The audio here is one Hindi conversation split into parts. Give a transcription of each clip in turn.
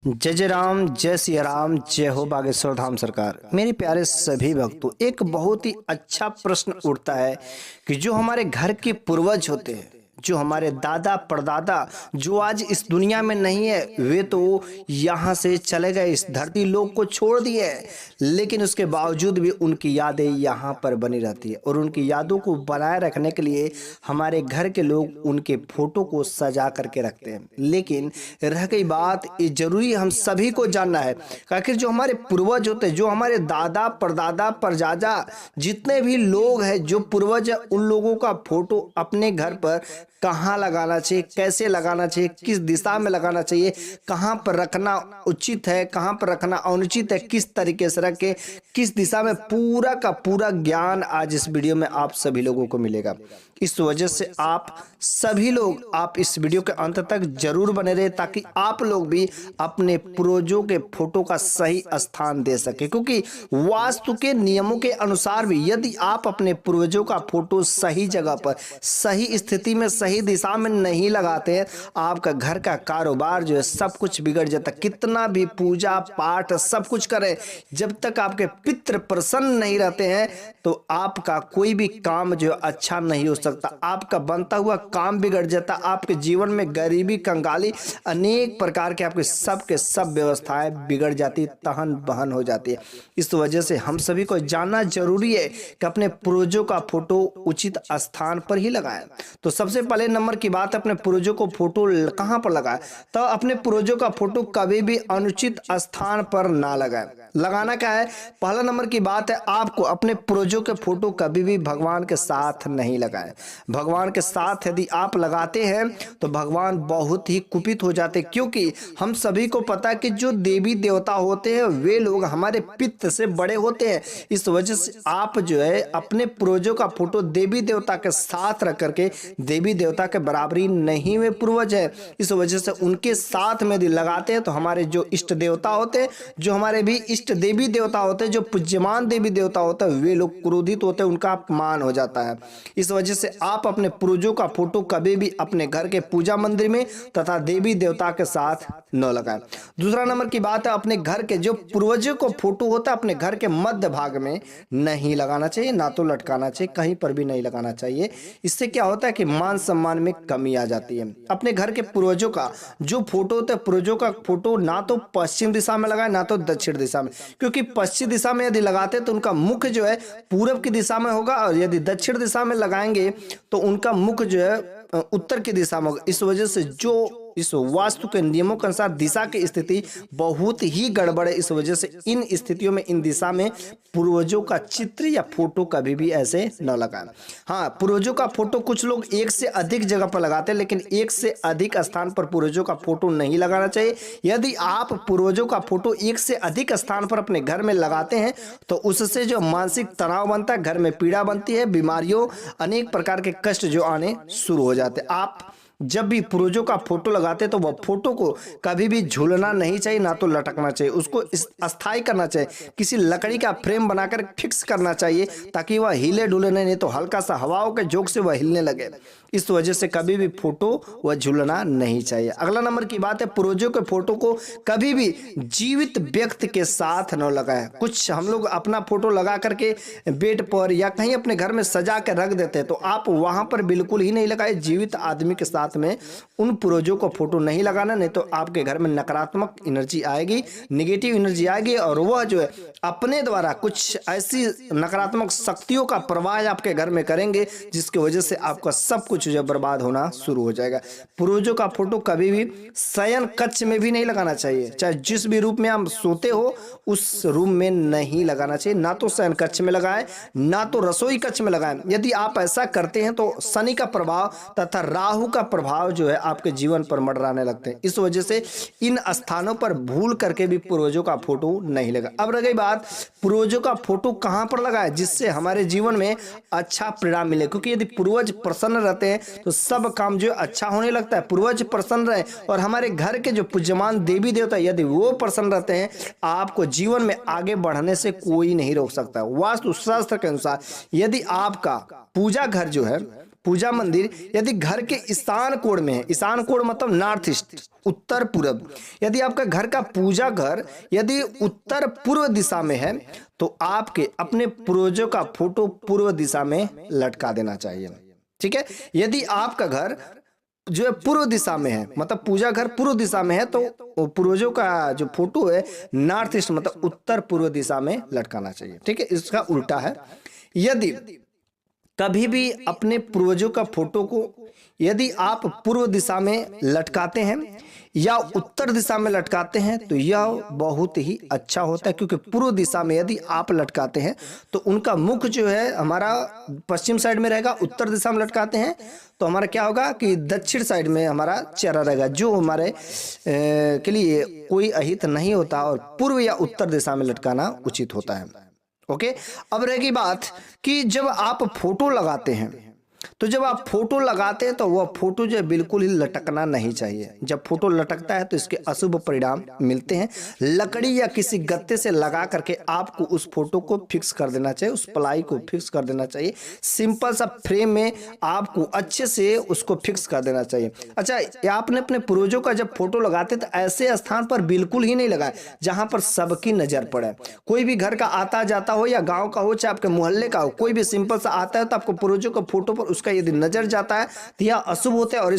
जय जय राम, जय सिया राम, जय हो बागेश्वर धाम सरकार। मेरे प्यारे सभी भक्तों, एक बहुत ही अच्छा प्रश्न उठता है कि जो हमारे घर के पूर्वज होते हैं, जो हमारे दादा परदादा जो आज इस दुनिया में नहीं है, वे तो यहाँ से चले गए, इस धरती लोक को छोड़ दिए हैं, लेकिन उसके बावजूद भी उनकी यादें यहाँ पर बनी रहती है। और उनकी यादों को बनाए रखने के लिए हमारे घर के लोग उनके फोटो को सजा करके रखते हैं। लेकिन रह गई बात, ये जरूरी हम सभी को जानना है कि आखिर जो हमारे पूर्वज होते हैं, जो हमारे दादा परदादा परजाजा जितने भी लोग हैं, जो पूर्वज है, उन लोगों का फोटो अपने घर पर कहाँ लगाना चाहिए, कैसे लगाना चाहिए, किस दिशा में लगाना चाहिए, कहाँ पर रखना उचित है, कहाँ पर रखना अनुचित है, किस तरीके से रखे, किस दिशा में, पूरा का पूरा ज्ञान आज इस वीडियो में आप सभी लोगों को मिलेगा। इस वजह से आप सभी लोग आप इस वीडियो के अंत तक जरूर बने रहे, ताकि आप लोग भी अपने पूर्वजों के फोटो का सही स्थान दे सके। क्योंकि वास्तु के नियमों के अनुसार भी यदि आप अपने पूर्वजों का फोटो सही जगह पर, सही स्थिति में, सही दिशा में नहीं लगाते हैं, आपका घर का कारोबार जो है सब कुछ बिगड़ जाता है। कितना भी पूजा पाठ सब कुछ करें, जब तक आपके पितृ प्रसन्न नहीं रहते हैं तो आपका कोई भी काम जो अच्छा नहीं हो सकता। आपका बनता हुआ काम बिगड़ जाता, आपके जीवन में गरीबी, कंगाली, अनेक प्रकार के सब व्यवस्थाएं बिगड़ जाती, तहन बहन हो जाती है। इस वजह से हम सभी को जानना जरूरी है कि अपने पूर्वजों का फोटो उचित स्थान पर ही लगाएं। तो सबसे पहले नंबर की बात, अपने पूर्वजों को फोटो कहां पर लगाएं? तो अपने पूर्वजों का फोटो कभी भी अनुचित स्थान पर ना लगाएं। लगाना क्या है? पहला नंबर की बात है, आपको अपने पूर्वजों के फोटो कभी भी भगवान के साथ नहीं लगाएं। भगवान के साथ यदि आप लगाते हैं तो भगवान बहुत ही कुपित हो जाते, क्योंकि हम सभी को पता है कि जो देवी देवता होते हैं वे लोग हमारे पितृ से बड़े होते हैं। इस वजह से आप जो है अपने पूर्वजों का फोटो देवी देवता के साथ रख करके, देवी देवता के बराबरी नहीं में पूर्वज है, इस वजह से उनके साथ में यदि लगाते हैं तो हमारे जो इष्ट देवता होते हैं, जो हमारे भी इष्ट देवी देवता होते हैं, जो पूज्यमान देवी देवता होते हैं, वे लोग क्रोधित होते हैं, उनका अपमान हो जाता है। इस वजह से आप अपने पूर्वजों का फोटो कभी भी अपने घर के पूजा मंदिर में तथा देवी देवता के साथ न लगाएं। दूसरा नंबर की बात है, अपने घर के जो पूर्वजों को फोटो होता है अपने घर के मध्य भाग में नहीं लगाना चाहिए, ना तो लटकाना चाहिए, कहीं पर भी नहीं लगाना चाहिए। इससे क्या होता है कि मान सम्मान में कमी आ जाती है। अपने घर के पूर्वजों का जो फोटो होता है, पूर्वजों का फोटो ना तो पश्चिम दिशा में लगाएं, ना तो दक्षिण दिशा में, क्योंकि पश्चिम दिशा में यदि लगाते हैं तो उनका मुख जो है पूरब की दिशा में होगा, और यदि दक्षिण दिशा में लगाएंगे तो उनका मुख जो है उत्तर की दिशा में होगा। इस वजह से जो इस वास्तु के नियमों के अनुसार दिशा की स्थिति बहुत ही गड़बड़ है। इस वजह से इन स्थितियों में, इन दिशा में पूर्वजों का चित्र या फोटो कभी भी ऐसे न लगाएं। हाँ, पूर्वजों का फोटो कुछ लोग एक से अधिक जगह पर लगाते हैं, लेकिन एक से अधिक स्थान पर पूर्वजों का फोटो नहीं लगाना चाहिए। यदि आप पूर्वजों का फोटो एक से अधिक स्थान पर अपने घर में लगाते हैं तो उससे जो मानसिक तनाव बनता है, घर में पीड़ा बनती है, बीमारियों, अनेक प्रकार के कष्ट जो आने शुरू हो जाते हैं। आप जब भी पूर्वजों का फोटो लगाते हैं तो वह फोटो को कभी भी झूलना नहीं चाहिए, ना तो लटकना चाहिए, उसको अस्थायी करना चाहिए, किसी लकड़ी का फ्रेम बनाकर फिक्स करना चाहिए, ताकि वह हिले डुले नहीं तो हल्का सा हवाओं के झोंक से वह हिलने लगे। इस वजह से कभी भी फोटो वह झूलना नहीं चाहिए। अगला नंबर की बात है, पूर्वजों के फोटो को कभी भी जीवित व्यक्ति के साथ न लगाएं। कुछ हम लोग अपना फोटो लगा करके बेड पर या कहीं अपने घर में सजा के रख देते हैं, तो आप वहां पर बिल्कुल ही नहीं लगाए। जीवित आदमी के साथ में उन पूर्वजों को फोटो नहीं लगाना, नहीं तो आपके घर में नकारात्मक एनर्जी आएगी, नेगेटिव एनर्जी आएगी, और वह जो है अपने द्वारा कुछ ऐसी नकारात्मक शक्तियों का प्रवाह आपके घर में करेंगे, जिसकी वजह से आपका सब कुछ जो बर्बाद होना शुरू हो जाएगा। पूर्वजों का फोटो कभी भी शयन कक्ष में भी नहीं लगाना चाहिए। चाहे जिस भी रूप में आप सोते हो उस रूम में नहीं लगाना चाहिए, ना तो शयन कक्ष में लगाएं, ना तो रसोई कक्ष में लगाएं। यदि आप ऐसा करते हैं तो शनि का प्रभाव तथा राहु का प्रभाव जो है आपके जीवन पर मंडराने लगते हैं। इस वजह से इन स्थानों पर भूल करके भी पूर्वजों का फोटो नहीं लगा। अब रह गई बात, पूर्वजों का फोटो कहां पर लगाएं जिससे हमारे जीवन में अच्छा परिणाम मिले, क्योंकि यदि पूर्वज प्रसन्न रहते हैं तो सब काम जो अच्छा होने लगता है। पूर्वज प्रसन्न रहे और हमारे घर के जो पूज्यमान देवी देवता यदि वो प्रसन्न रहते हैं, आपको जीवन में आगे बढ़ने से कोई नहीं रोक सकता। वास्तु शास्त्र के अनुसार यदि आपका पूजा घर जो है पूजा मंदिर यदि घर के ईशान कोण में है, ईशान कोण मतलब नॉर्थ ईस्ट, उत्तर पूर्व, यदि आपका घर का पूजा घर यदि उत्तर पूर्व दिशा में है तो आपके अपने पूर्वजों का फोटो पूर्व दिशा में लटका देना चाहिए। ठीक है, यदि आपका घर जो है पूर्व दिशा में है, मतलब पूजा घर पूर्व दिशा में है, तो पूर्वजों का जो फोटो है नॉर्थ ईस्ट मतलब उत्तर पूर्व दिशा में लटकाना चाहिए। ठीक है, इसका उल्टा है, यदि कभी भी अपने पूर्वजों का फोटो को यदि आप पूर्व दिशा में लटकाते हैं या उत्तर दिशा में लटकाते हैं तो यह बहुत ही अच्छा होता है, क्योंकि पूर्व दिशा में यदि आप लटकाते हैं तो उनका मुख जो है हमारा पश्चिम साइड में रहेगा, उत्तर दिशा में लटकाते हैं तो हमारा क्या होगा कि दक्षिण साइड में हमारा चेहरा रहेगा, जो हमारे के लिए कोई अहित नहीं होता, और पूर्व या उत्तर दिशा में लटकाना उचित होता है। ओके, अब रहेगी बात कि जब आप फोटो लगाते हैं तो जब आप फोटो लगाते हैं तो वह फोटो जो है बिल्कुल ही लटकना नहीं चाहिए। जब फोटो लटकता है तो इसके अशुभ परिणाम मिलते हैं। लकड़ी या किसी गत्ते से लगा करके आपको उस फोटो को फिक्स कर देना चाहिए, उस प्लाई को फिक्स कर देना चाहिए। सिंपल सा फ्रेम में आपको अच्छे से उसको फिक्स कर देना चाहिए। अच्छा, आपने अपने पूर्वजों का जब फोटो लगाते तो ऐसे स्थान पर बिल्कुल ही नहीं लगाए जहां पर सबकी नजर पड़े। कोई भी घर का आता जाता हो या गाँव का हो चाहे आपके मोहल्ले का हो, कोई भी सिंपल सा आता है तो आपको पूर्वजों का फोटो पर उसका यदि नजर जाता है तो यह अशुभ होता है, और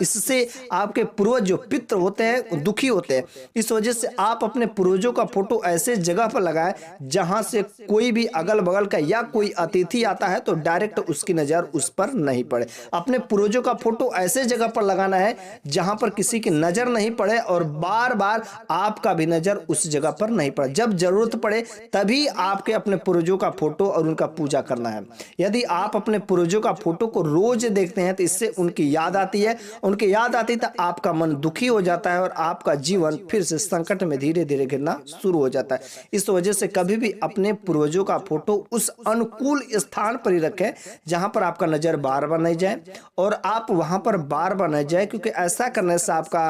इससे आपके पूर्वज जो पितृ होते हैं दुखी होते हैं। इस वजह से आप अपने पूर्वजों का फोटो ऐसे जगह पर लगाएं जहां से कोई भी अगल बगल का या कोई अतिथि आता है तो डायरेक्ट उसकी नजर उस पर नहीं पड़े। अपने पूर्वजों का फोटो ऐसे जगह पर लगाना है जहां पर किसी की नजर नहीं पड़े और बार बार आपका भी नजर उस जगह पर नहीं पड़े। जब जरूरत पड़े तभी आपके अपने पूर्वजों का फोटो और उनका पूजा करना है। यदि आप अपने पूर्वजों का फोटो को रोज देखते हैं तो इससे उनकी याद आती है, उनकी याद आती तो आपका मन दुखी हो जाता है और आपका जीवन फिर से संकट में धीरे धीरे गिरना शुरू हो जाता है। इस वजह से कभी भी अपने पूर्वजों का फोटो उस अनुकूल स्थान पर ही रखें जहां पर आपका नजर बार बार नहीं जाए और आप वहां पर बार बार नहीं जाए, क्योंकि ऐसा करने से आपका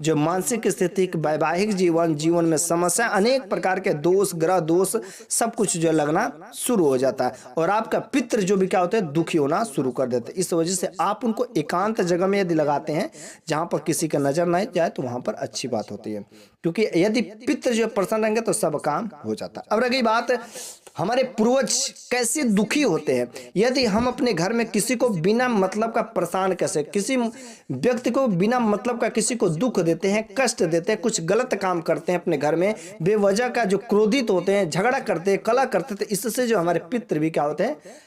जो मानसिक स्थिति, वैवाहिक जीवन में समस्या, अनेक प्रकार के दोष, ग्रह दोष, सब कुछ जो लगना शुरू हो जाता है और आपका पितृ जो भी क्या होते हैं दुखी होना शुरू कर देते हैं। इस वजह से आप उनको एकांत जगह में यदि लगाते हैं जहां पर किसी का नजर नहीं जाए तो वहां पर अच्छी बात होती है, क्योंकि यदि पितृ जो प्रसन्न रहेंगे तो सब काम हो जाता है। अब रह गई बात हमारे पूर्वज कैसे दुखी होते हैं। यदि हम अपने घर में किसी को बिना मतलब का परेशान, कैसे किसी व्यक्ति को बिना मतलब का किसी को दुख देते हैं, कष्ट देते हैं, कुछ गलत काम करते हैं अपने घर में, बेवजह का जो क्रोधित होते हैं, झगड़ा करते हैं, कलह करते हैं, इससे जो हमारे पितृ भी क्या होते हैं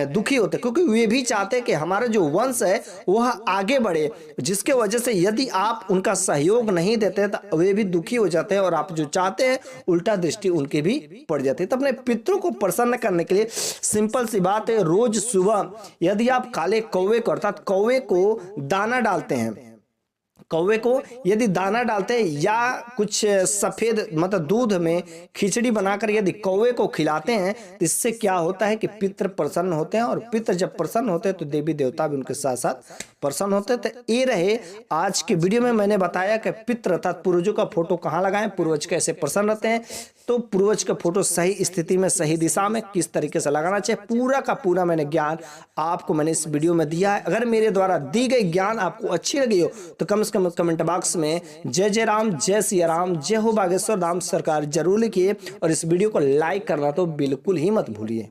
दुखी होते, क्योंकि वे भी चाहते हैं कि हमारा जो वंश है वह आगे बढ़े, जिसके वजह से यदि आप उनका सहयोग नहीं देते तो वे भी दुखी हो जाते हैं और आप जो चाहते हैं उल्टा दृष्टि उनके भी पड़ जाती है। तो अपने पितरों को प्रसन्न करने के लिए सिंपल सी बात है, रोज सुबह यदि आप काले कौवे को अर्थात कौवे को दाना डालते हैं, कौवे को यदि दाना डालते हैं या कुछ सफेद मतलब दूध में खिचड़ी बनाकर यदि कौवे को खिलाते हैं तो इससे क्या होता है कि पितृ प्रसन्न होते हैं और पितृ जब प्रसन्न होते हैं तो देवी देवता भी उनके साथ साथ प्रसन्न होते हैं। तो ये रहे आज के वीडियो में मैंने बताया कि पितृ अर्थात पूर्वजों का फोटो कहाँ लगाएं, पूर्वज कैसे प्रसन्न रहते हैं, तो पूर्वज का फोटो सही स्थिति में सही दिशा में किस तरीके से लगाना चाहिए, पूरा का पूरा मैंने ज्ञान आपको मैंने इस वीडियो में दिया है। अगर मेरे द्वारा दी गई ज्ञान आपको अच्छी लगी हो तो कम से कम कमेंट बॉक्स में जय जय राम, जय सिया राम, जय हो बागेश्वर धाम सरकार जरूर लिखिए और इस वीडियो को लाइक करना तो बिल्कुल ही मत भूलिए।